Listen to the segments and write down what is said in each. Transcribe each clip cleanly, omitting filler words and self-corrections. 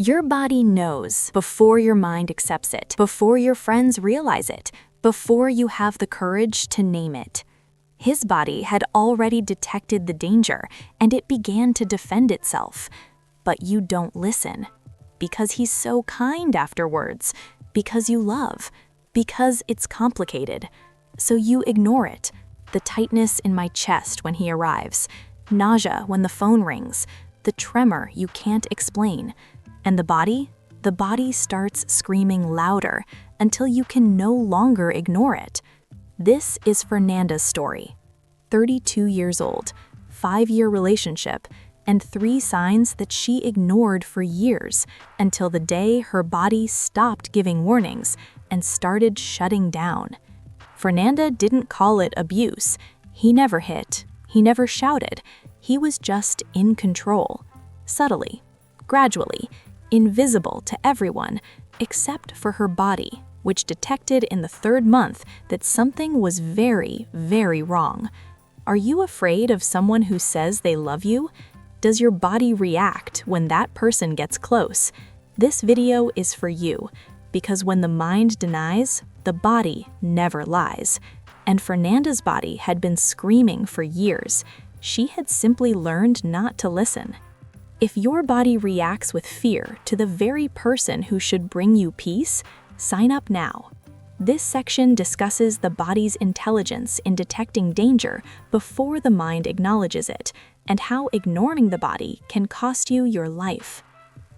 Your body knows before your mind accepts it, before your friends realize it, before you have the courage to name it. His body had already detected the danger, and it began to defend itself. But you don't listen. Because he's so kind afterwards. Because you love. Because it's complicated. So you ignore it. The tightness in my chest when he arrives. Nausea when the phone rings. The tremor you can't explain. And the body? The body starts screaming louder until you can no longer ignore it. This is Fernanda's story. 32 years old, 5-year relationship, and 3 signs that she ignored for years until the day her body stopped giving warnings and started shutting down. Fernanda didn't call it abuse. He never hit. He never shouted. He was just in control. Subtly, gradually, invisible to everyone, except for her body, which detected in the 3rd month that something was very, very wrong. Are you afraid of someone who says they love you? Does your body react when that person gets close? This video is for you, because when the mind denies, the body never lies. And Fernanda's body had been screaming for years. She had simply learned not to listen. If your body reacts with fear to the very person who should bring you peace, sign up now. This section discusses the body's intelligence in detecting danger before the mind acknowledges it, and how ignoring the body can cost you your life.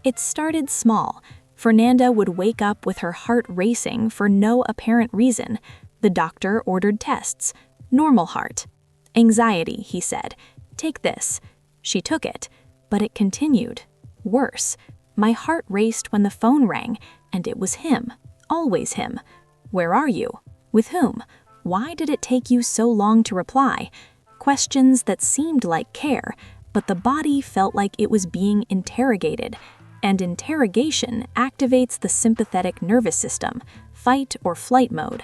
It started small. Fernanda would wake up with her heart racing for no apparent reason. The doctor ordered tests. Normal heart. Anxiety, he said. Take this. She took it. But it continued. Worse. My heart raced when the phone rang, and it was him. Always him. Where are you? With whom? Why did it take you so long to reply? Questions that seemed like care, but the body felt like it was being interrogated. And interrogation activates the sympathetic nervous system, fight or flight mode.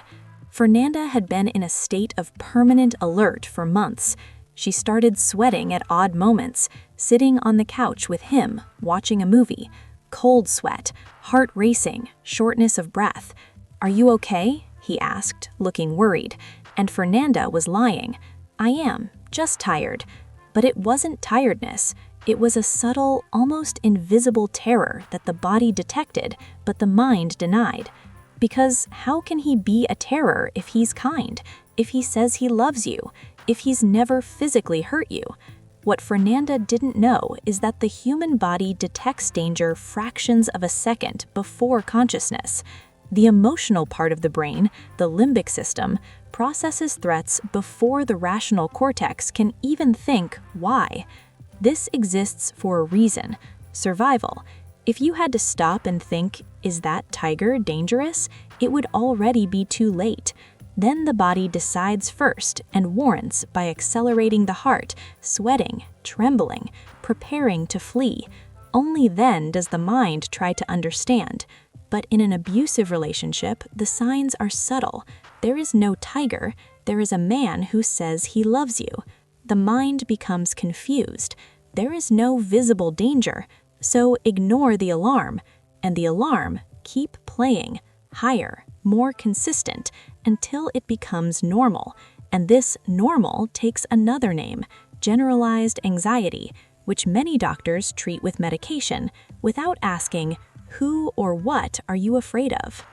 Fernanda had been in a state of permanent alert for months. She started sweating at odd moments, sitting on the couch with him, watching a movie. Cold sweat, heart racing, shortness of breath. Are you okay? He asked, looking worried. And Fernanda was lying. I am, just tired. But it wasn't tiredness. It was a subtle, almost invisible terror that the body detected, but the mind denied. Because how can he be a terror if he's kind, if he says he loves you, if he's never physically hurt you? What Fernanda didn't know is that the human body detects danger fractions of a second before consciousness. The emotional part of the brain, the limbic system, processes threats before the rational cortex can even think why. This exists for a reason: survival. If you had to stop and think, is that tiger dangerous? It would already be too late. Then the body decides first and warns by accelerating the heart, sweating, trembling, preparing to flee. Only then does the mind try to understand. But in an abusive relationship, the signs are subtle. There is no tiger. There is a man who says he loves you. The mind becomes confused. There is no visible danger, so ignore the alarm. And the alarm, keep playing, higher, more consistent, until it becomes normal. And this normal takes another name, generalized anxiety, which many doctors treat with medication without asking, who or what are you afraid of?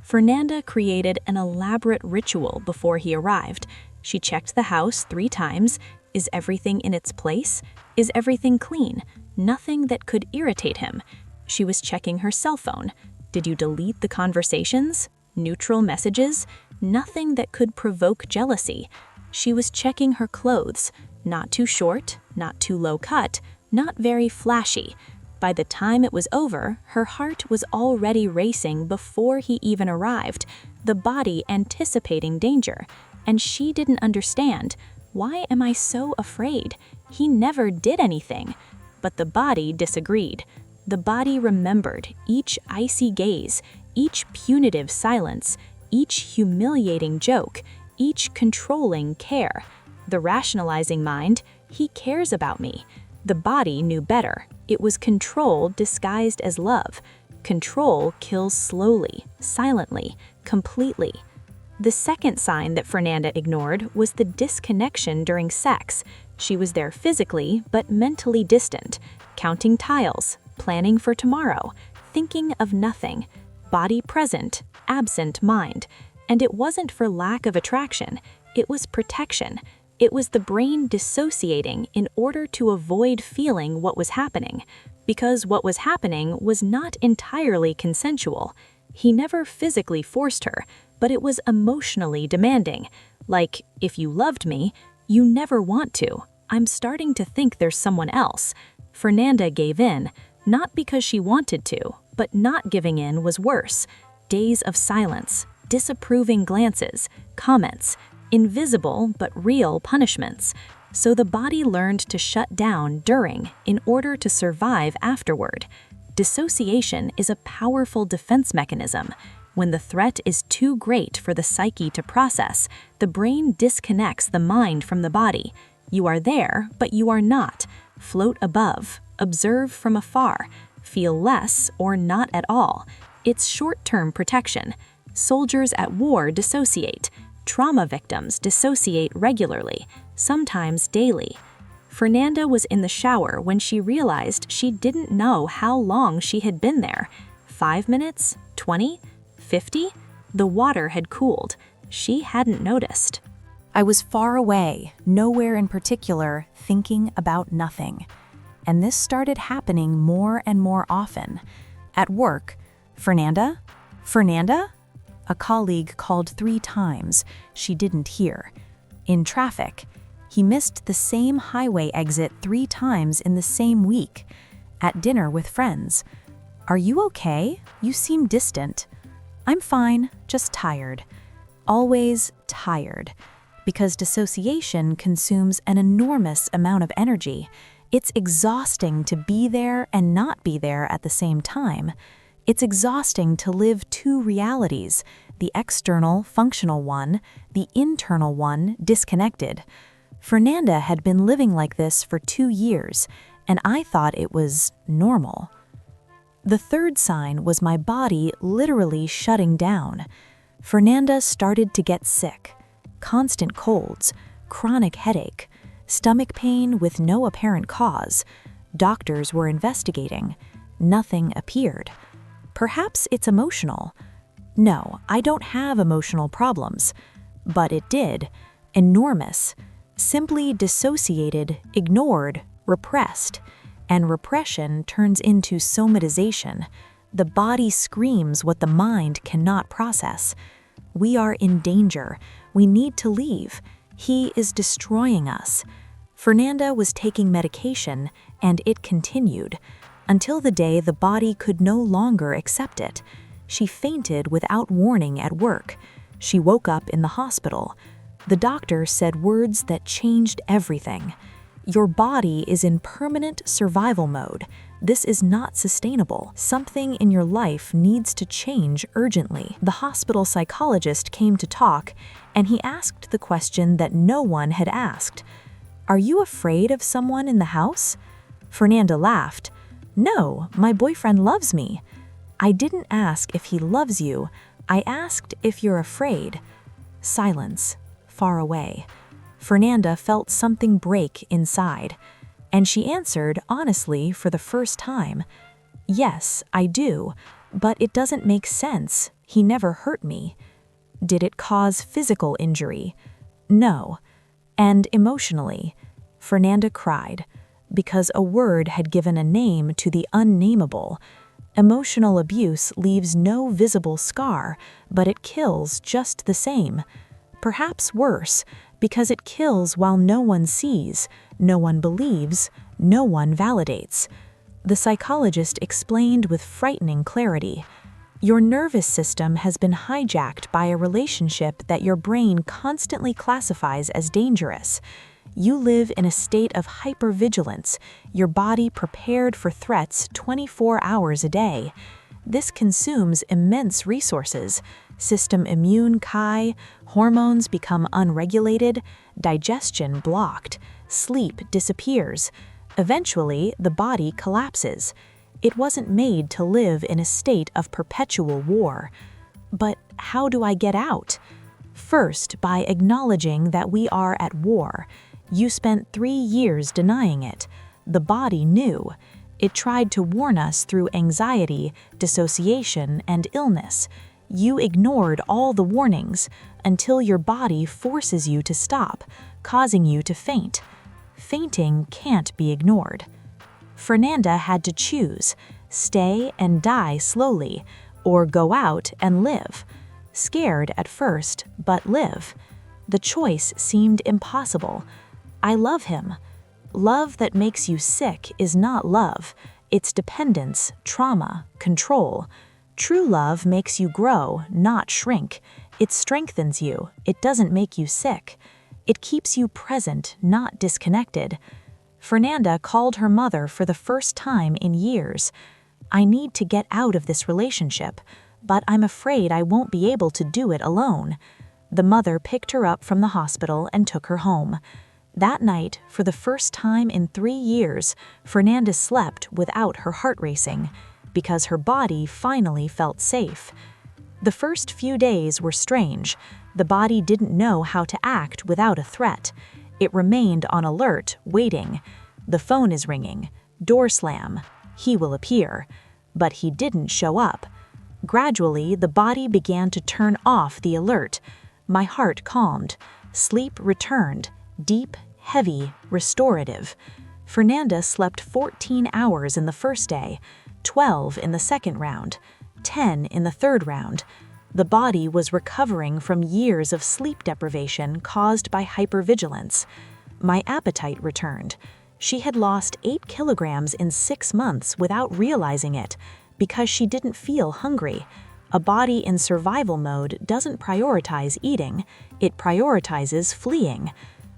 Fernanda created an elaborate ritual before he arrived. She checked the house 3 times. Is everything in its place? Is everything clean? Nothing that could irritate him. She was checking her cell phone. Did you delete the conversations? Neutral messages? Nothing that could provoke jealousy. She was checking her clothes. Not too short, not too low cut, not very flashy. By the time it was over, her heart was already racing before he even arrived, the body anticipating danger. And she didn't understand. Why am I so afraid? He never did anything. But the body disagreed. The body remembered each icy gaze, each punitive silence, each humiliating joke, each controlling care. The rationalizing mind, he cares about me. The body knew better. It was control disguised as love. Control kills slowly, silently, completely. The second sign that Fernanda ignored was the disconnection during sex. She was there physically, but mentally distant, counting tiles, planning for tomorrow, thinking of nothing, body present, absent mind. And it wasn't for lack of attraction, it was protection. It was the brain dissociating in order to avoid feeling what was happening, because what was happening was not entirely consensual. He never physically forced her, but it was emotionally demanding. Like, if you loved me, you never want to. I'm starting to think there's someone else. Fernanda gave in, not because she wanted to, but not giving in was worse. Days of silence, disapproving glances, comments, invisible but real punishments. So the body learned to shut down during in order to survive afterward. Dissociation is a powerful defense mechanism. When the threat is too great for the psyche to process, the brain disconnects the mind from the body. You are there, but you are not. Float above, observe from afar, feel less or not at all. It's short-term protection. Soldiers at war dissociate. Trauma victims dissociate regularly, sometimes daily. Fernanda was in the shower when she realized she didn't know how long she had been there. 5 minutes? 20? 50? The water had cooled. She hadn't noticed. I was far away, nowhere in particular, thinking about nothing. And this started happening more and more often. At work, Fernanda? Fernanda? A colleague called 3 times. She didn't hear. In traffic, he missed the same highway exit 3 times in the same week. At dinner with friends. Are you okay? You seem distant. I'm fine, just tired. Always tired. Because dissociation consumes an enormous amount of energy. It's exhausting to be there and not be there at the same time. It's exhausting to live 2 realities, the external, functional one, the internal one, disconnected. Fernanda had been living like this for 2 years, and I thought it was normal. The third sign was my body literally shutting down. Fernanda started to get sick. Constant colds, chronic headache, stomach pain with no apparent cause. Doctors were investigating. Nothing appeared. Perhaps it's emotional. No, I don't have emotional problems. But it did. Enormous. Simply dissociated, ignored, repressed. And repression turns into somatization. The body screams what the mind cannot process. We are in danger. We need to leave. He is destroying us. Fernanda was taking medication, and it continued, until the day the body could no longer accept it. She fainted without warning at work. She woke up in the hospital. The doctor said words that changed everything. Your body is in permanent survival mode. This is not sustainable. Something in your life needs to change urgently. The hospital psychologist came to talk, and he asked the question that no one had asked. Are you afraid of someone in the house? Fernanda laughed. No, my boyfriend loves me. I didn't ask if he loves you. I asked if you're afraid. Silence, far away. Fernanda felt something break inside. And she answered honestly for the first time. Yes, I do, but it doesn't make sense. He never hurt me. Did it cause physical injury? No. And emotionally, Fernanda cried, because a word had given a name to the unnameable. Emotional abuse leaves no visible scar, but it kills just the same. Perhaps worse, because it kills while no one sees, no one believes, no one validates. The psychologist explained with frightening clarity. Your nervous system has been hijacked by a relationship that your brain constantly classifies as dangerous. You live in a state of hypervigilance, your body prepared for threats 24 hours a day. This consumes immense resources. System immune high, hormones become unregulated, digestion blocked, sleep disappears. Eventually, the body collapses. It wasn't made to live in a state of perpetual war. But how do I get out? First, by acknowledging that we are at war. You spent 3 years denying it. The body knew. It tried to warn us through anxiety, dissociation, and illness. You ignored all the warnings until your body forces you to stop, causing you to faint. Fainting can't be ignored. Fernanda had to choose, stay and die slowly, or go out and live. Scared at first, but live. The choice seemed impossible. I love him. Love that makes you sick is not love. It's dependence, trauma, control. True love makes you grow, not shrink. It strengthens you. It doesn't make you sick. It keeps you present, not disconnected. Fernanda called her mother for the first time in years. I need to get out of this relationship, but I'm afraid I won't be able to do it alone. The mother picked her up from the hospital and took her home. That night, for the first time in 3 years, Fernanda slept without her heart racing, because her body finally felt safe. The first few days were strange. The body didn't know how to act without a threat. It remained on alert, waiting. The phone is ringing. Door slam. He will appear. But he didn't show up. Gradually, the body began to turn off the alert. My heart calmed. Sleep returned. Deep, heavy, restorative. Fernanda slept 14 hours in the first day, 12 in the second round, 10 in the third round. The body was recovering from years of sleep deprivation caused by hypervigilance. My appetite returned. She had lost 8 kilograms in 6 months without realizing it, because she didn't feel hungry. A body in survival mode doesn't prioritize eating, it prioritizes fleeing.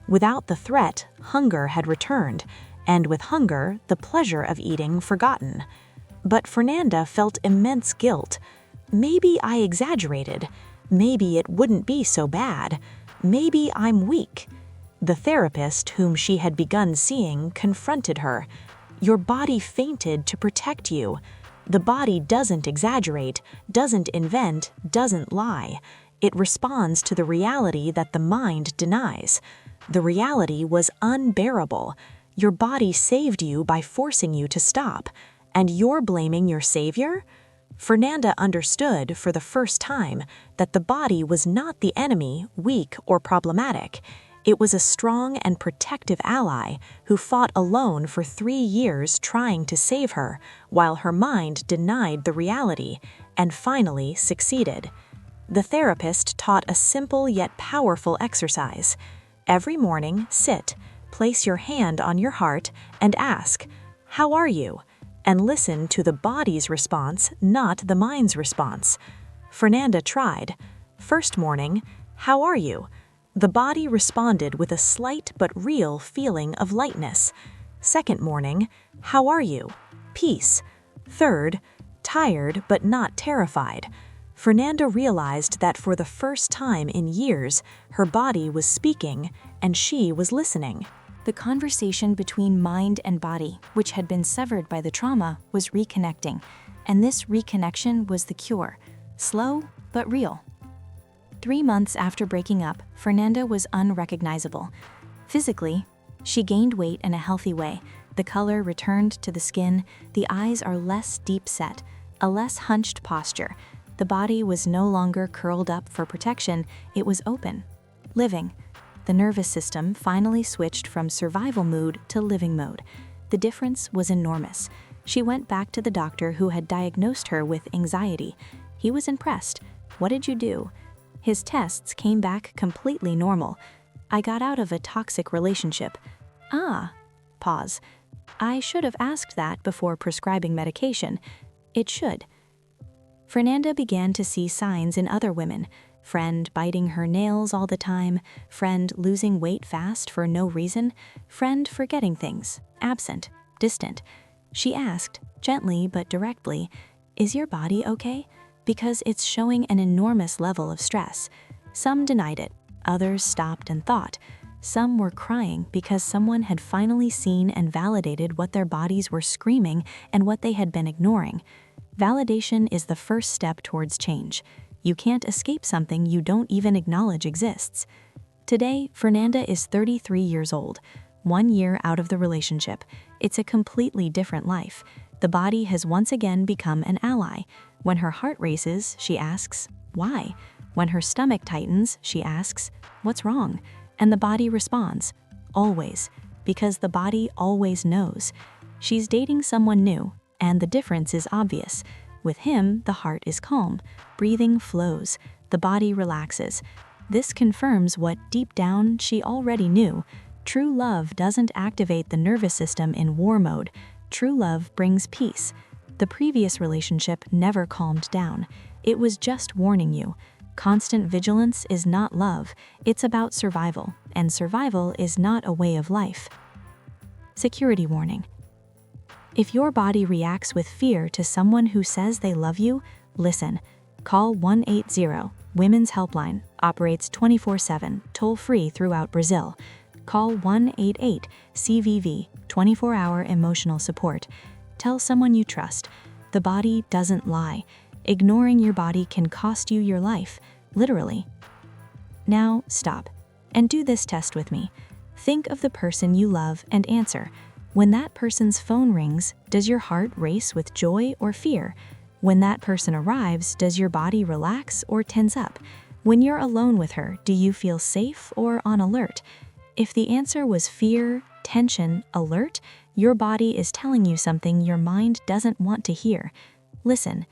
Without the threat, hunger had returned, and with hunger, the pleasure of eating forgotten. But Fernanda felt immense guilt. Maybe I exaggerated. Maybe it wouldn't be so bad. Maybe I'm weak. The therapist whom she had begun seeing confronted her. Your body fainted to protect you. The body doesn't exaggerate, doesn't invent, doesn't lie. It responds to the reality that the mind denies. The reality was unbearable. Your body saved you by forcing you to stop. And you're blaming your savior? Fernanda understood for the first time that the body was not the enemy, weak or problematic. It was a strong and protective ally who fought alone for 3 years trying to save her, while her mind denied the reality, and finally succeeded. The therapist taught a simple yet powerful exercise. Every morning, sit, place your hand on your heart, and ask, "How are you?" and listen to the body's response, not the mind's response. Fernanda tried. First morning, "How are you?" The body responded with a slight but real feeling of lightness. Second morning, "How are you?" Peace. Third, tired but not terrified. Fernanda realized that for the first time in years, her body was speaking and she was listening. The conversation between mind and body, which had been severed by the trauma, was reconnecting, and this reconnection was the cure. Slow, but real. 3 months after breaking up, Fernanda was unrecognizable. Physically, she gained weight in a healthy way. The color returned to the skin, the eyes are less deep-set, a less hunched posture. The body was no longer curled up for protection, it was open, living. The nervous system finally switched from survival mode to living mode. The difference was enormous. She went back to the doctor who had diagnosed her with anxiety. He was impressed. "What did you do?" His tests came back completely normal. "I got out of a toxic relationship." "Ah." Pause. "I should have asked that before prescribing medication." "It should." Fernanda began to see signs in other women. Friend biting her nails all the time, friend losing weight fast for no reason, friend forgetting things, absent, distant. She asked, gently but directly, "Is your body okay?" Because it's showing an enormous level of stress. Some denied it, others stopped and thought. Some were crying because someone had finally seen and validated what their bodies were screaming and what they had been ignoring. Validation is the first step towards change. You can't escape something you don't even acknowledge exists. Today, Fernanda is 33 years old, 1 year out of the relationship. It's a completely different life. The body has once again become an ally. When her heart races, she asks, why? When her stomach tightens, she asks, what's wrong? And the body responds, always, because the body always knows. She's dating someone new, and the difference is obvious. With him, the heart is calm, breathing flows, the body relaxes. This confirms what deep down she already knew. True love doesn't activate the nervous system in war mode. True love brings peace. The previous relationship never calmed down. It was just warning you. Constant vigilance is not love, it's about survival, and survival is not a way of life. Security warning. If your body reacts with fear to someone who says they love you, listen. Call 180, Women's Helpline, operates 24/7, toll-free throughout Brazil. Call 188-CVV, 24-hour emotional support. Tell someone you trust. The body doesn't lie. Ignoring your body can cost you your life, literally. Now, stop, and do this test with me. Think of the person you love and answer. When that person's phone rings, does your heart race with joy or fear? When that person arrives, does your body relax or tense up? When you're alone with her, do you feel safe or on alert? If the answer was fear, tension, alert, your body is telling you something your mind doesn't want to hear. Listen.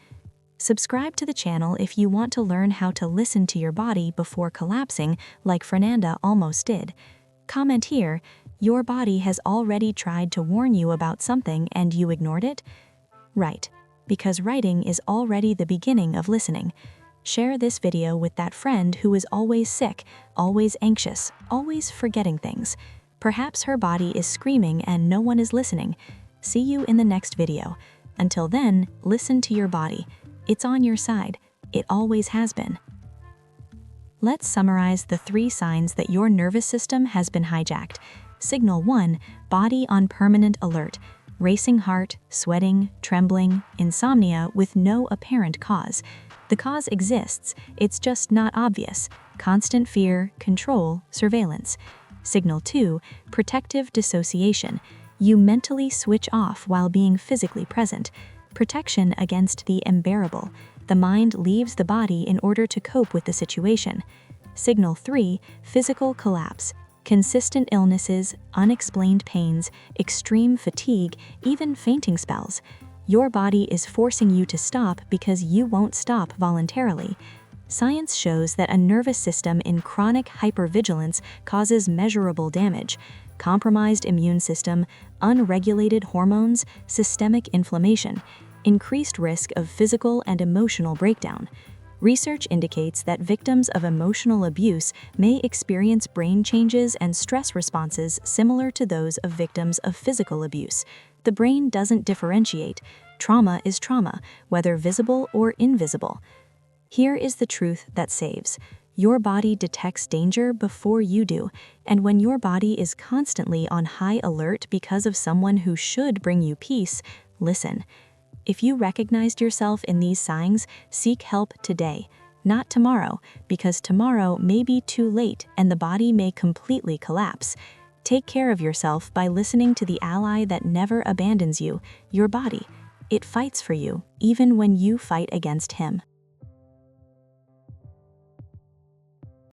Subscribe to the channel if you want to learn how to listen to your body before collapsing like Fernanda almost did. Comment here, your body has already tried to warn you about something and you ignored it? Write, because writing is already the beginning of listening. Share this video with that friend who is always sick, always anxious, always forgetting things. Perhaps her body is screaming and no one is listening. See you in the next video. Until then, listen to your body. It's on your side. It always has been. Let's summarize the 3 signs that your nervous system has been hijacked. Signal 1, body on permanent alert. Racing heart, sweating, trembling, insomnia with no apparent cause. The cause exists, it's just not obvious. Constant fear, control, surveillance. Signal 2, protective dissociation. You mentally switch off while being physically present. Protection against the unbearable. The mind leaves the body in order to cope with the situation. Signal 3, physical collapse. Consistent illnesses, unexplained pains, extreme fatigue, even fainting spells. Your body is forcing you to stop because you won't stop voluntarily. Science shows that a nervous system in chronic hypervigilance causes measurable damage. Compromised immune system, unregulated hormones, systemic inflammation, increased risk of physical and emotional breakdown. Research indicates that victims of emotional abuse may experience brain changes and stress responses similar to those of victims of physical abuse. The brain doesn't differentiate. Trauma is trauma, whether visible or invisible. Here is the truth that saves. Your body detects danger before you do, and when your body is constantly on high alert because of someone who should bring you peace, listen. If you recognized yourself in these signs, seek help today, not tomorrow, because tomorrow may be too late and the body may completely collapse. Take care of yourself by listening to the ally that never abandons you, your body. It fights for you, even when you fight against him.